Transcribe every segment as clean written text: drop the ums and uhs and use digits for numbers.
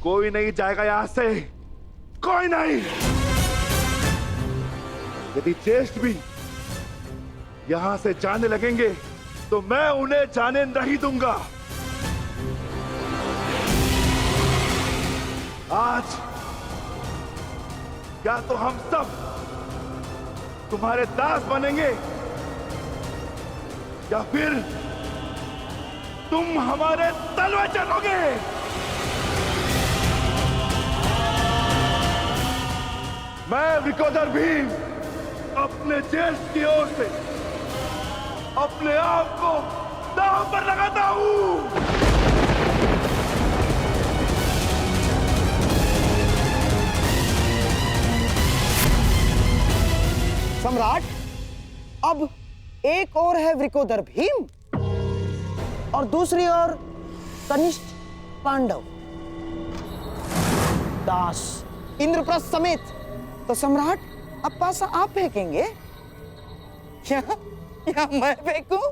कोई नहीं जाएगा यहां से, कोई नहीं। यदि ज्येष्ठ भी यहां से जाने लगेंगे तो मैं उन्हें जाने नहीं दूंगा। आज या तो हम सब तुम्हारे दास बनेंगे या फिर तुम हमारे तलवे चलोगे। मैं विकोधर भीम अपने ज्येष्ठ की ओर से अपने आप को दांव पर लगाता हूं। सम्राट, अब एक और है वृकोदर भीम और दूसरी ओर कनिष्ठ पांडव दास इंद्रप्रस्थ समेत। तो सम्राट, अब पासा आप फेंकेंगे या मैं फेंकूं?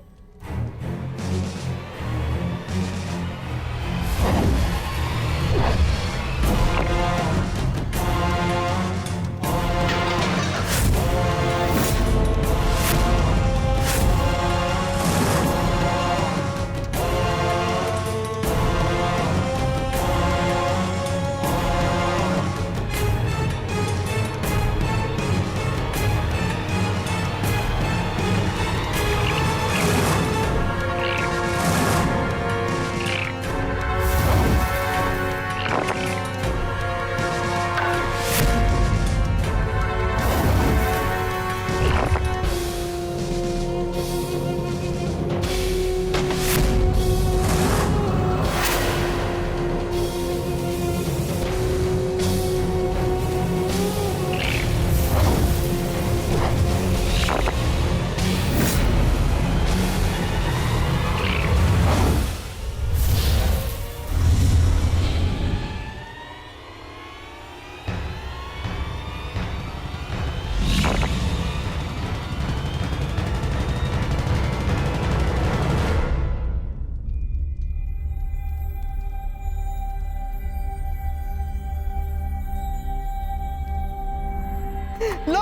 लो,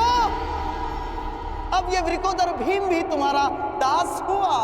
अब ये वृकोदर भीम भी तुम्हारा दास हुआ।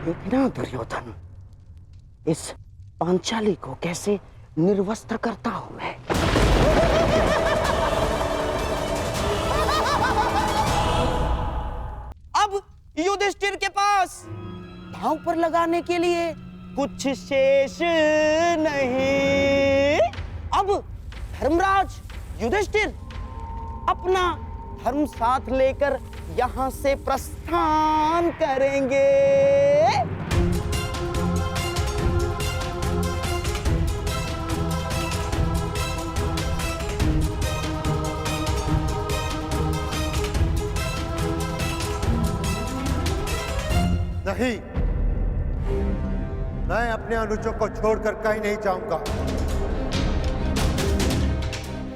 देखना दुर्योधन, इस पांचाली को कैसे निर्वस्त्र करता हूं मैं। अब युधिष्ठिर के पास दांव पर लगाने के लिए कुछ शेष नहीं। अब धर्मराज युधिष्ठिर अपना धर्म साथ लेकर यहां से प्रस्थान करेंगे। नहीं, मैं अपने अनुजों को छोड़कर कहीं नहीं जाऊंगा।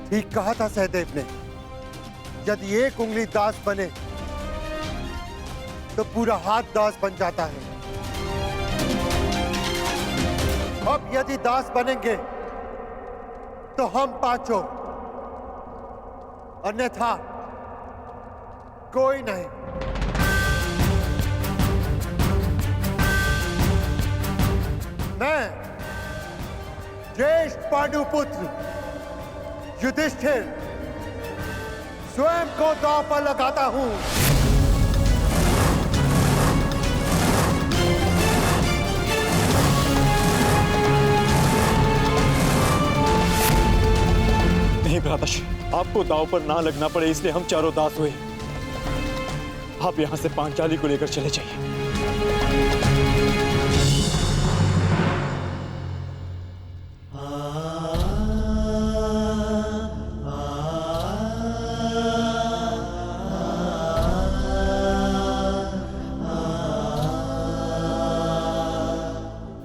ठीक कहा था सहदेव ने, यदि एक उंगली दास बने तो पूरा हाथ दास बन जाता है। अब यदि दास बनेंगे तो हम पांचों, अन्यथा कोई नहीं। मैं ज्येष्ठ पांडुपुत्र युधिष्ठिर स्वयं को दांव पर लगाता हूं। आपको दांव पर ना लगना पड़े इसलिए हम चारों दास हुए। आप यहां से पांचाली को लेकर चले जाइए।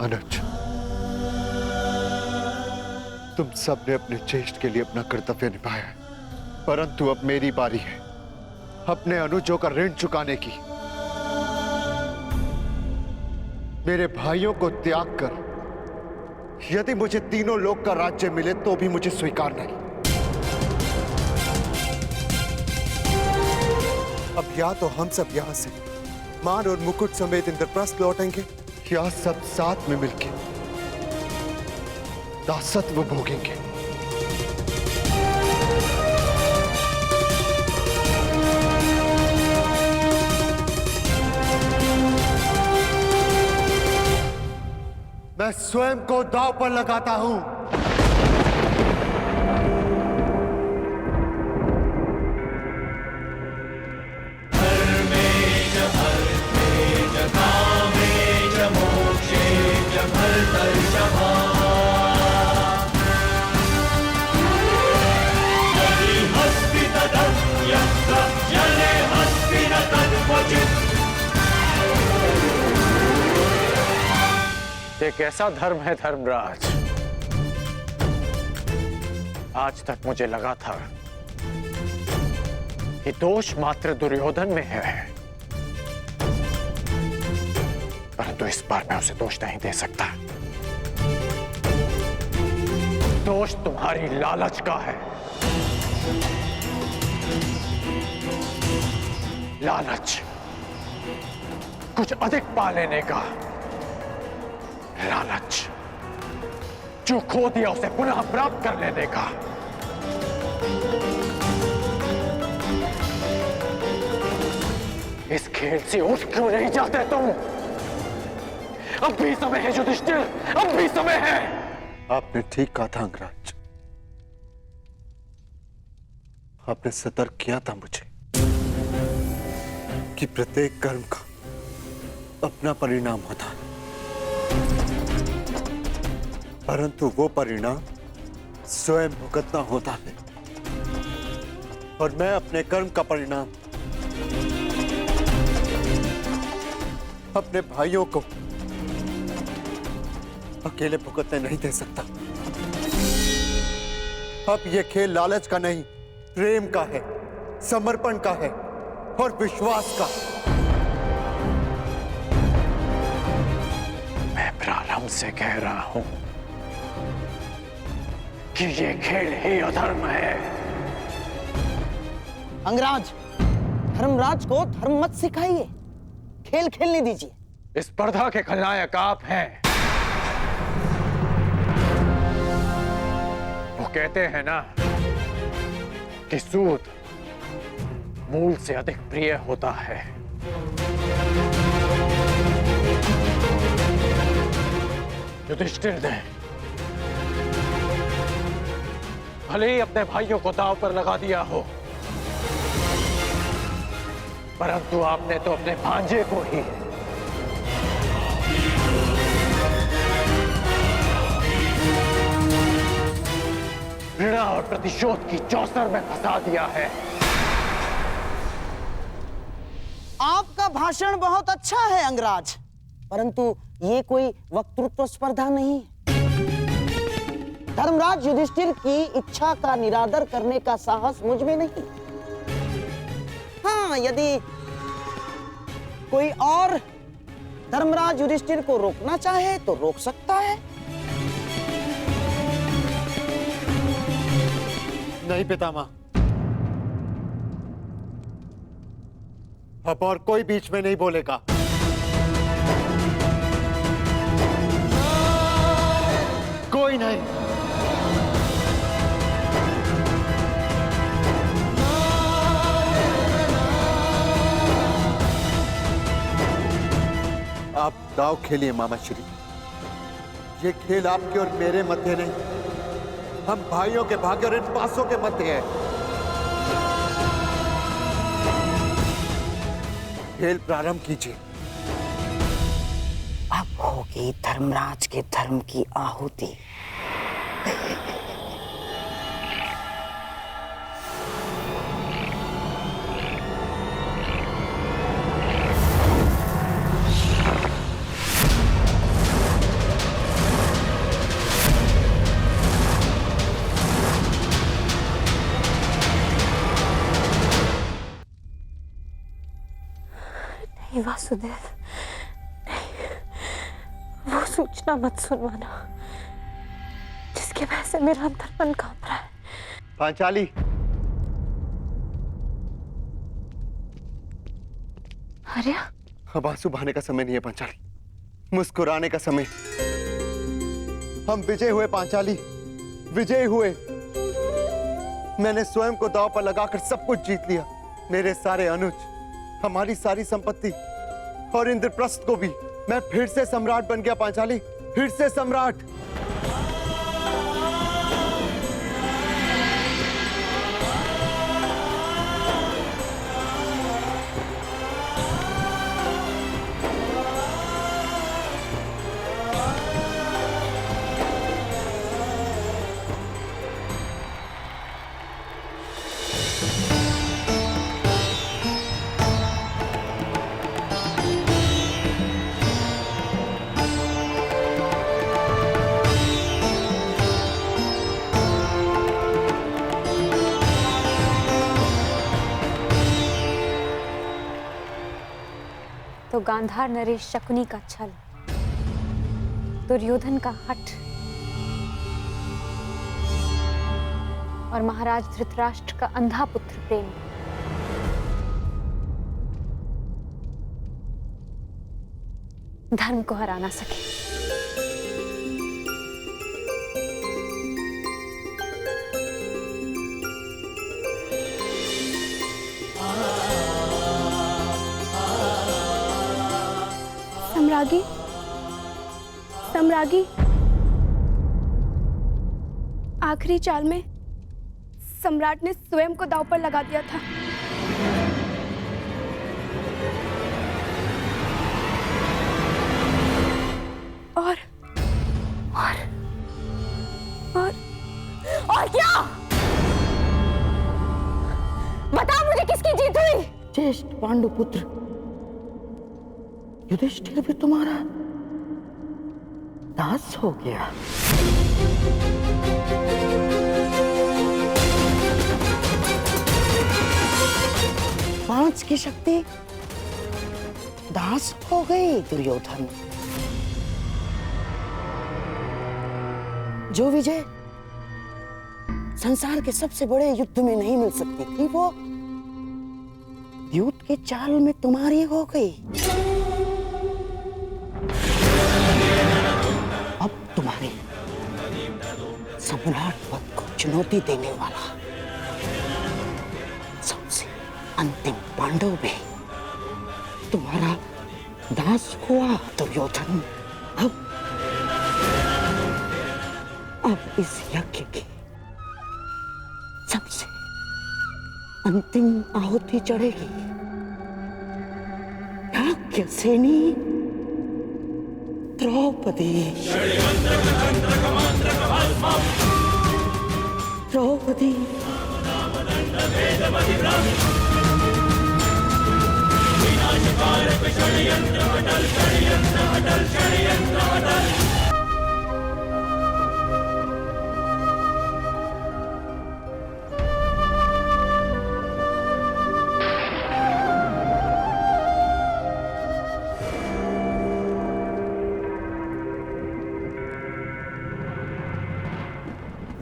अनुज, तुम सबने अपने ज्येष्ठ के लिए अपना कर्तव्य निभाया है, परंतु अब मेरी बारी है अपने अनुजों का ऋण चुकाने की। मेरे भाइयों को त्याग कर यदि मुझे तीनों लोक का राज्य मिले तो भी मुझे स्वीकार नहीं। अब या तो हम सब यहां से मान और मुकुट समेत इंद्रप्रस्थ लौटेंगे या सब साथ में मिलके दासत्व भोगेंगे। मैं स्वयं को दांव पर लगाता हूं। ये कैसा धर्म है धर्मराज? आज तक मुझे लगा था कि दोष मात्र दुर्योधन में है, परंतु इस बार मैं उसे दोष नहीं दे सकता। दोष तुम्हारी लालच का है। लालच, कुछ अधिक पा लेने का लालच, जो खो दिया उसे पुनः प्राप्त कर लेने का। इस खेल से उठ क्यों नहीं जाते तुम? अब भी समय है युधिष्ठिर, अब भी समय है। आपने ठीक कहा था अंगराज, आपने सतर्क किया था मुझे कि प्रत्येक कर्म का अपना परिणाम होता है, परंतु वो परिणाम स्वयं भुगतना होता है। और मैं अपने कर्म का परिणाम अपने भाइयों को अकेले भुगतने नहीं दे सकता। अब यह खेल लालच का नहीं, प्रेम का है, समर्पण का है और विश्वास का। मैं प्रारंभ से कह रहा हूं कि ये खेल ही अधर्म है। अंगराज, धर्मराज को धर्म मत सिखाइए, खेल खेलने दीजिए। इस स्पर्धा के खलनायक आप हैं। वो कहते हैं ना कि सूद मूल से अधिक प्रिय होता है। युधिष्ठिर ने भले ही अपने भाइयों को दांव पर लगा दिया हो, परंतु आपने तो अपने भांजे को ही घृणा और प्रतिशोध की चौसर में फंसा दिया है। आपका भाषण बहुत अच्छा है अंगराज, परंतु ये कोई वक्तृत्व स्पर्धा नहीं है। धर्मराज युधिष्ठिर की इच्छा का निरादर करने का साहस मुझ में नहीं। हाँ, यदि कोई और धर्मराज युधिष्ठिर को रोकना चाहे तो रोक सकता है। नहीं पितामह, अब और कोई बीच में नहीं बोलेगा। कोई नहीं। आप दाव खेलिए मामा श्री। ये खेल आपके और मेरे मध्य नहीं, हम भाइयों के भाग्य और इन पासों के मध्य है। खेल प्रारंभ कीजिए। अब होगी धर्मराज के धर्म की आहुति। नहीं वासुदेव, नहीं, वो सूचना मत सुनवाना जिसकी वजह से मेरा अंतर्मन कांप रहा है। पांचाली, आर्या, अब आंसू बहाने का समय नहीं है पांचाली, मुस्कुराने का समय। हम विजय हुए पांचाली, विजय हुए। मैंने स्वयं को दांव पर लगाकर सब कुछ जीत लिया। मेरे सारे अनुज, हमारी सारी संपत्ति और इंद्रप्रस्थ को भी। मैं फिर से सम्राट बन गया पांचाली, फिर से सम्राट। तो गांधार नरेश शकुनी का छल, दुर्योधन का हठ और महाराज धृतराष्ट्र का अंधा पुत्र प्रेम धर्म को हरा ना सके। सम्रागी, सम्रागी, आखिरी चाल में सम्राट ने स्वयं को दांव पर लगा दिया था। और क्या? बताओ मुझे, किसकी जीत हुई? ज्येष्ठ पांडुपुत्र युधिष्ठिर भी तुम्हारा दास हो गया। पांच की शक्ति दास हो गई दुर्योधन। जो विजय संसार के सबसे बड़े युद्ध में नहीं मिल सकती थी, वो युद्ध के चाल में तुम्हारी हो गई। अब तुम्हारे सम्राट पद को चुनौती देने वाला सबसे अंतिम पांडव भी तुम्हारा दास हुआ दुर्योधन। अब इस यज्ञ की सबसे अंतिम आहुति चढ़ेगी। याज्ञ सेनी द्रौपदी। द्रौपदी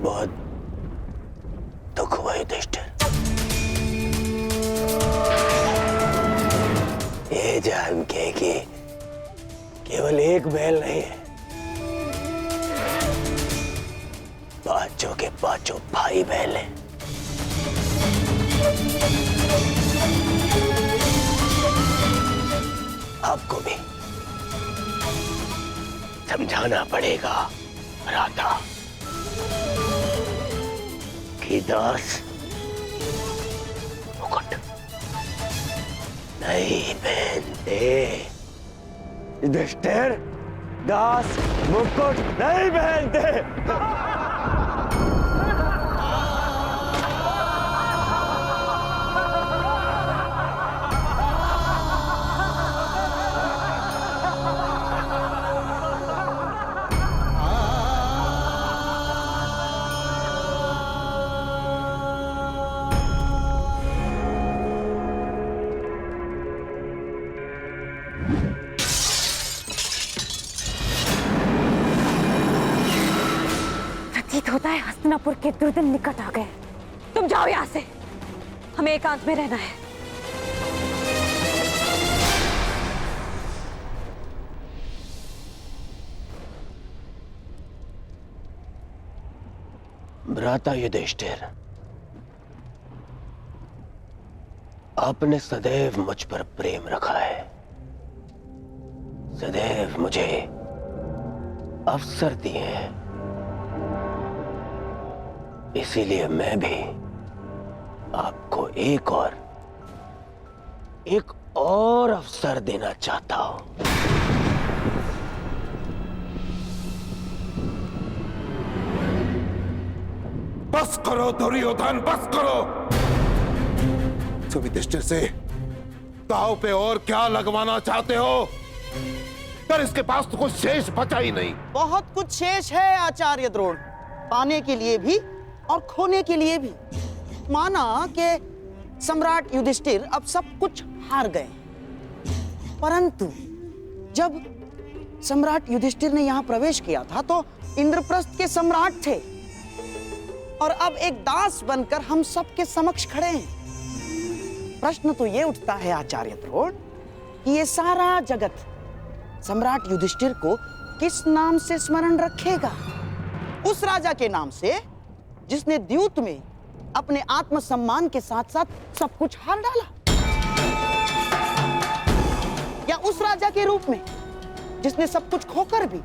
बहुत दुख हुआ युधिष्ठिर। ये जान के कि केवल एक बैल नहीं है, पांचों के पांचों भाई बैल हैं। आपको भी समझाना पड़ेगा राधा कि दास मुकुट नहीं पहनते। युधिष्ठिर दास मुकुट नहीं पहनते। प्रतीत होता है हस्तिनापुर के दुर्दिन निकट आ गए। तुम जाओ यहाँ से, हमें एकांत में रहना है। भ्राता युधिष्ठिर, आपने सदैव मुझ पर प्रेम रखा है, सदैव मुझे अवसर दिए हैं, इसीलिए मैं भी आपको एक और अवसर देना चाहता हूं। बस करो दुर्योधन, बस करो। युधिष्ठिर से दांव पे और क्या लगवाना चाहते हो? पर इसके पास तो कुछ शेष बचा ही नहीं। बहुत कुछ शेष है आचार्य द्रोण, पाने के लिए भी और खोने के लिए भी। माना कि सम्राट युधिष्ठिर अब सब कुछ हार गए, परंतु जब सम्राट युधिष्ठिर ने यहां प्रवेश किया था तो इंद्रप्रस्थ के सम्राट थे, और अब एक दास बनकर हम सबके समक्ष खड़े हैं। प्रश्न तो ये उठता है आचार्य द्रोण कि ये सारा जगत सम्राट युधिष्ठिर को किस नाम से स्मरण रखेगा? उस राजा के नाम से जिसने द्यूत में अपने आत्मसम्मान के साथ साथ सब कुछ हार डाला, या उस राजा के रूप में जिसने सब कुछ खोकर भी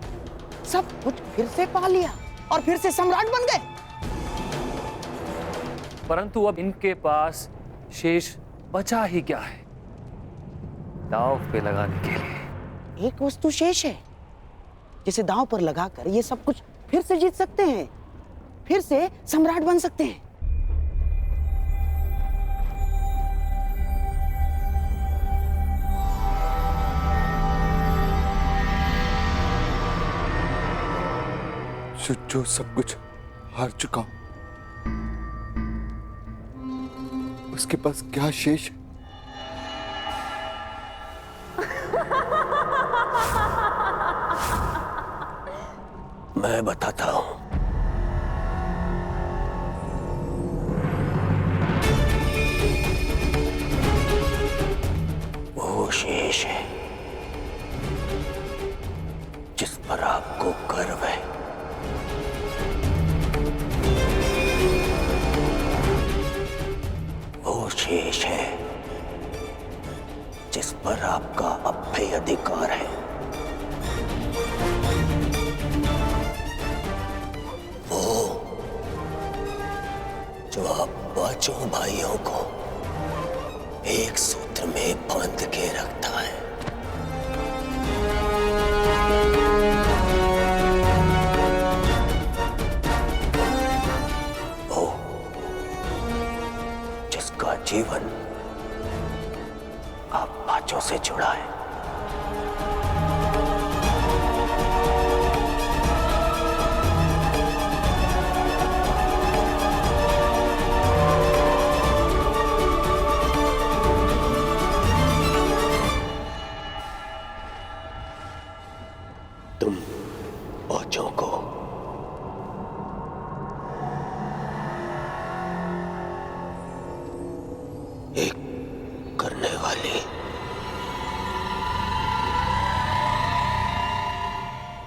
सब कुछ फिर से पा लिया और फिर से सम्राट बन गए? परंतु अब इनके पास शेष बचा ही क्या है दांव पे लगाने के लिए? एक वस्तु शेष है जिसे दांव पर लगाकर ये सब कुछ फिर से जीत सकते हैं, फिर से सम्राट बन सकते हैं। जो सब कुछ हार चुका हूं, उसके पास क्या शेष है? मैं बताता हूं। वो शेष है जिस पर आपको गर्व है, वो शेष है जिस पर आपका अभय अधिकार है, जो आप पांचों भाइयों को एक सूत्र में बांध के रखता है। वो जिसका जीवन आप पांचों से जुड़ा है। तुम पांचों को एक करने वाली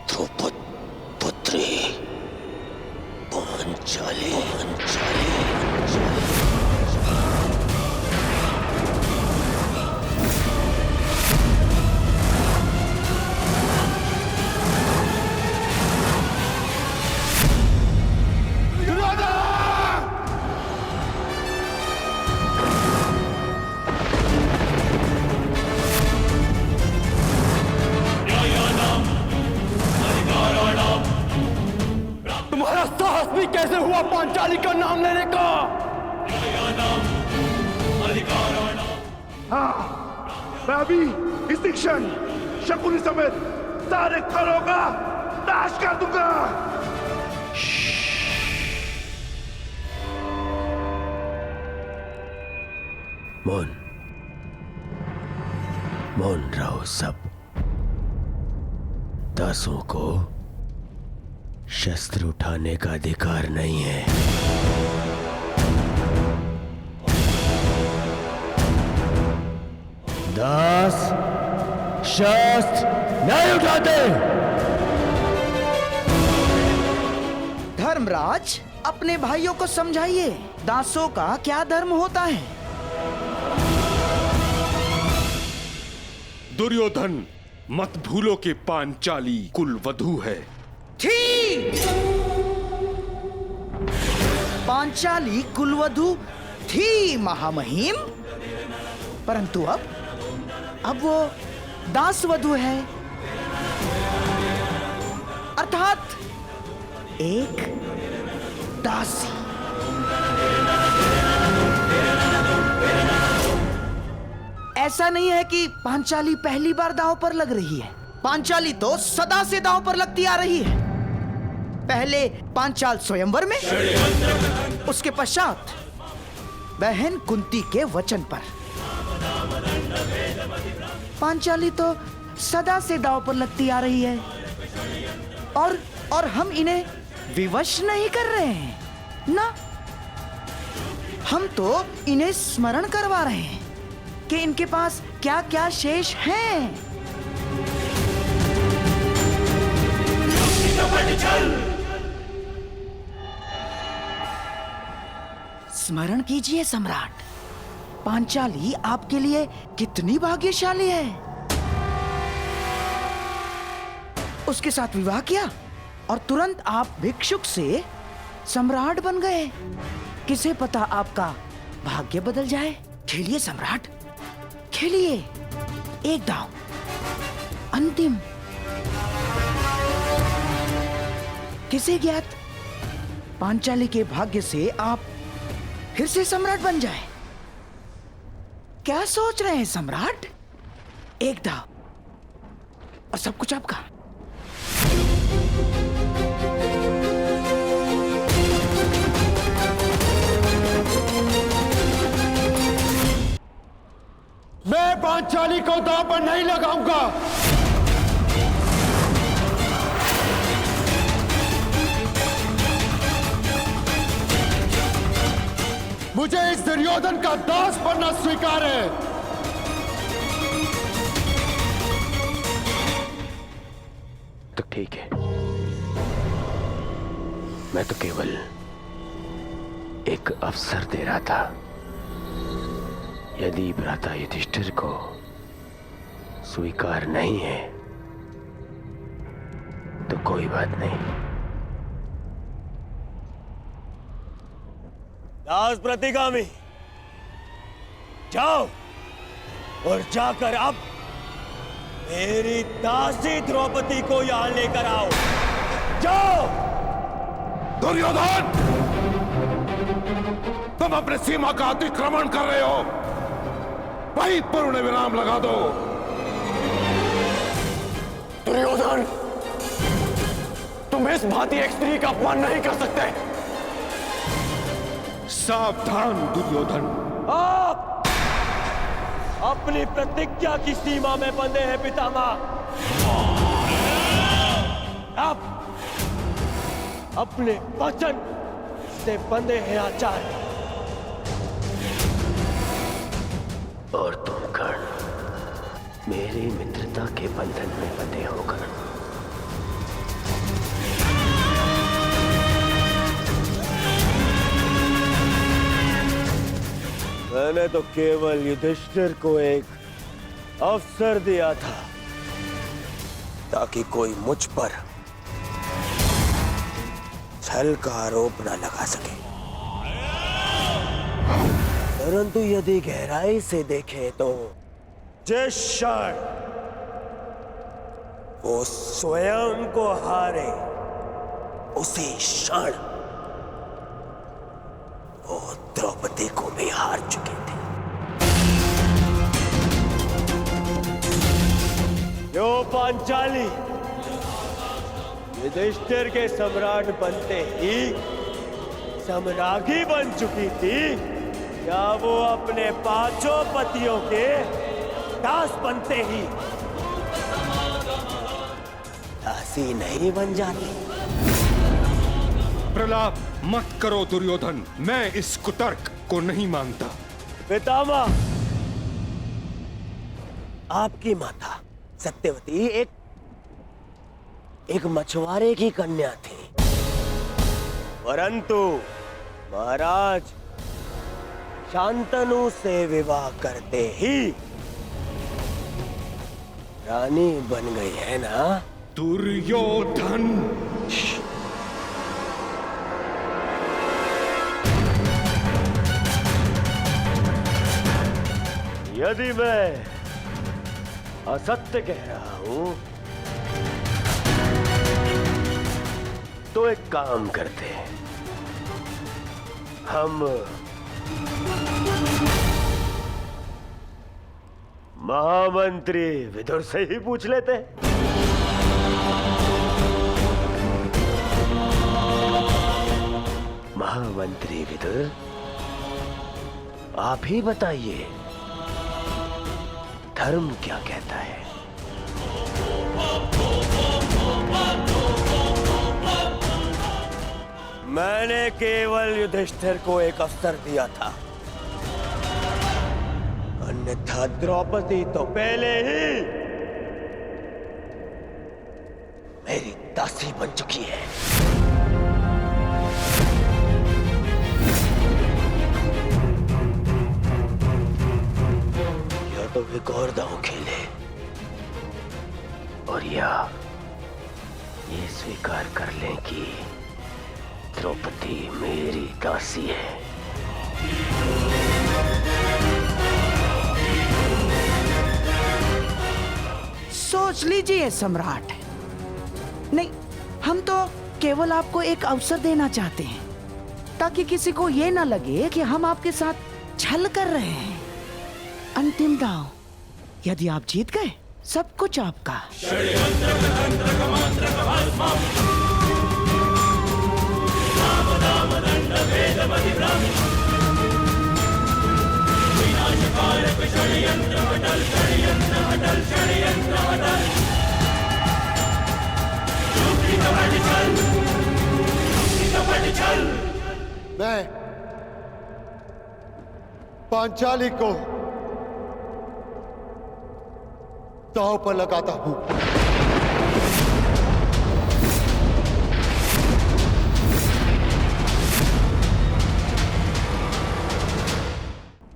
द्रौपद पुत्री पांचाली हुआ पांचाली का नाम लेने का? हाँ, मैं अभी इसी क्षण शकुनी समेत सारे खरों का नाश कर दूंगा। मौन रहो सब। दासों को शस्त्र उठाने का अधिकार नहीं है। दास शस्त्र नहीं उठाते। धर्मराज, अपने भाइयों को समझाइए, दासों का क्या धर्म होता है। दुर्योधन, मत भूलो कि पांचाली कुलवधू है। ठीक, पांचाली कुलवधू थी महामहिम, परंतु अब वो दासवधू है, अर्थात एक दासी। ऐसा नहीं है कि पांचाली पहली बार दांव पर लग रही है। पांचाली तो सदा से दांव पर लगती आ रही है। पहले पांचाल स्वयंवर में, उसके पश्चात बहन कुंती के वचन पर। पांचाली तो सदा से दांव पर लगती आ रही है और हम इन्हें विवश नहीं कर रहे हैं ना, हम तो इन्हें स्मरण करवा रहे हैं कि इनके पास क्या क्या शेष हैं। स्मरण कीजिए सम्राट, पांचाली आपके लिए कितनी भाग्यशाली है। उसके साथ विवाह किया और तुरंत आप भिक्षुक से सम्राट बन गए। किसे पता आपका भाग्य बदल जाए। खेलिए सम्राट, खेलिए, एक दांव, अंतिम। किसे ज्ञात, पांचाली के भाग्य से आप फिर से सम्राट बन जाए। क्या सोच रहे हैं सम्राट? एक दांव और सब कुछ आपका। मैं पांचाली को दांव पर नहीं लगाऊंगा। मुझे इस दुर्योधन का दास बनना स्वीकार है। तो ठीक है, मैं तो केवल एक अवसर दे रहा था। यदि भ्राता युधिष्ठिर को स्वीकार नहीं है तो कोई बात नहीं। दास प्रतिगामी, जाओ और जाकर अब मेरी दासी द्रौपदी को यहां लेकर आओ। जाओ। दुर्योधन, तुम अपने सीमा का अतिक्रमण कर रहे हो। वहीं पूर्ण विराम लगा दो। दुर्योधन, तुम इस भांति एक स्त्री का अपमान नहीं कर सकते। सावधान दुर्योधन, आप अपनी प्रतिज्ञा की सीमा में बंधे हैं पितामह। आप अपने वचन से बंधे हैं आचार्य। और तुम कर्ण मेरी मित्रता के बंधन में बंधे होकर मैंने तो केवल युधिष्ठिर को एक अवसर दिया था ताकि कोई मुझ पर छल का आरोप न लगा सके, परंतु यदि गहराई से देखें तो जिस क्षण वो स्वयं को हारे उसी क्षण द्रौपदी को भी हार चुके थे। यो पांचाली युधिष्ठिर के सम्राट बनते ही सम्राज्ञी बन चुकी थी, या वो अपने 5 पतियों के दास बनते ही दासी नहीं बन जाती? प्रलाप मत करो दुर्योधन, मैं इस कुतर्क को नहीं मानता। पितामह, आपकी माता सत्यवती एक मछुआरे की कन्या थी, परंतु महाराज शांतनु से विवाह करते ही रानी बन गई है ना? दुर्योधन, यदि मैं असत्य कह रहा हूं तो एक काम करते हैं, हम महामंत्री विदुर से ही पूछ लेते हैं। महामंत्री विदुर, आप ही बताइए, धर्म क्या कहता है? मैंने केवल युधिष्ठिर को एक अवसर दिया था, अन्यथा द्रौपदी तो पहले ही मेरी दासी बन चुकी है। या तो एक और दांव खेले और या ये स्वीकार कर लें कि द्रौपदी मेरी दासी है। सोच लीजिए सम्राट। नहीं, हम तो केवल आपको एक अवसर देना चाहते हैं ताकि किसी को ये ना लगे कि हम आपके साथ छल कर रहे हैं। अंतिम दांव, यदि आप जीत गए सब कुछ आपका। मैं पांचाली को दांव पर लगाता हूं।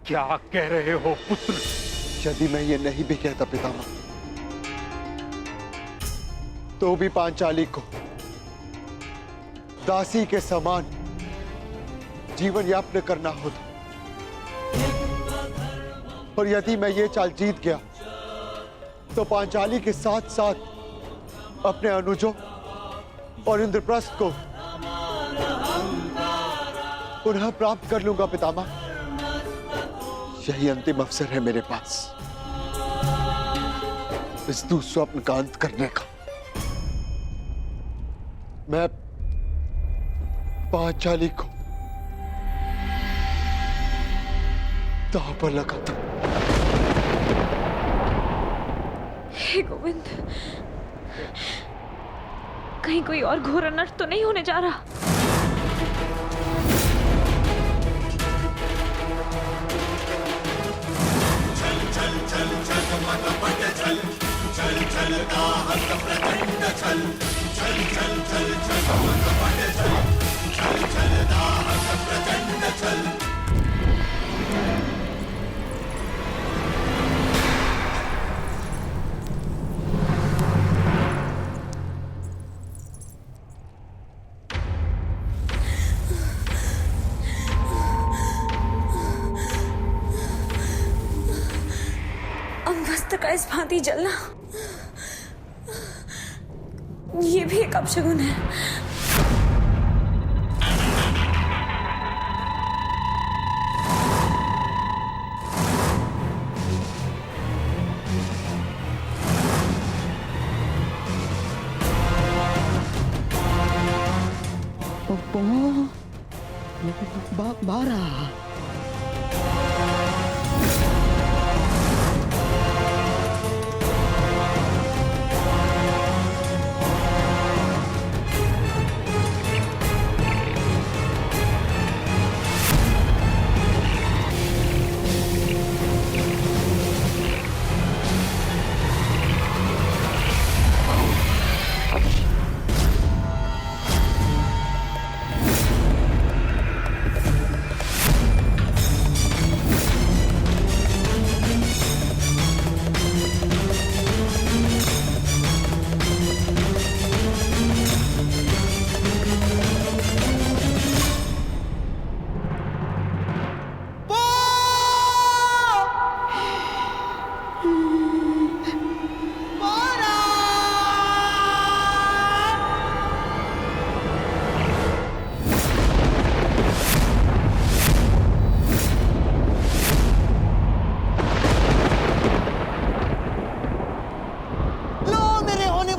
क्या कह रहे हो पुत्र? यदि मैं ये नहीं भी कहता पितामह, तो भी पांचाली को दासी के समान जीवन यापन करना होता। और यदि मैं ये चाल जीत गया तो पांचाली के साथ साथ अपने अनुजों और इंद्रप्रस्थ को पुनः प्राप्त कर लूंगा पितामह। यही अंतिम अवसर है मेरे पास इस दुस्वप्न का अंत करने का। मैं पांचाली को दांव पर लगाता हूं। हे गोविंद, कहीं कोई और घोर अनर्थ तो नहीं होने जा रहा? अंगस्त्र का इस भांति जलना, ये भी एक अपशगुन है।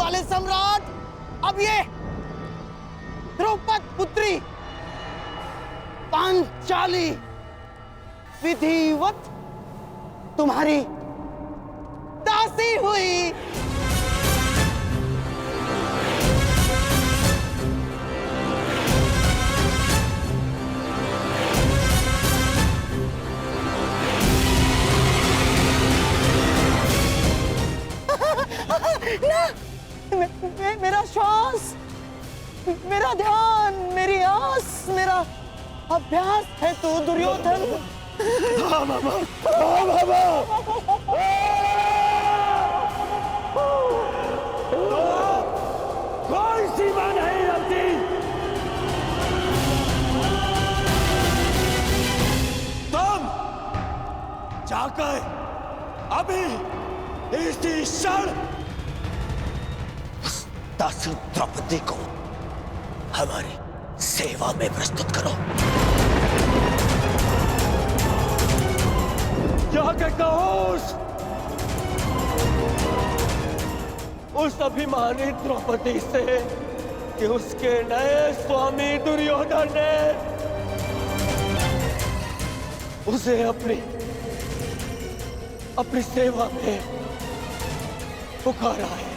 12 सम्राट, अब ये द्रौपद पुत्री पांचाली विधिवत तुम्हारी दासी हुई। ना, मेरा श्वास, मेरा ध्यान, मेरी आस, मेरा अभ्यास है तू दुर्योधन। हाँ मामा, हाँ मामा। कोई सीमा नहीं रखती। तुम जाकर अभी इसी क्षण दासी द्रौपदी को हमारी सेवा में प्रस्तुत करो। जाके कहो उस अभिमानी द्रौपदी से कि उसके नए स्वामी दुर्योधन ने उसे अपनी सेवा में पुकारा है।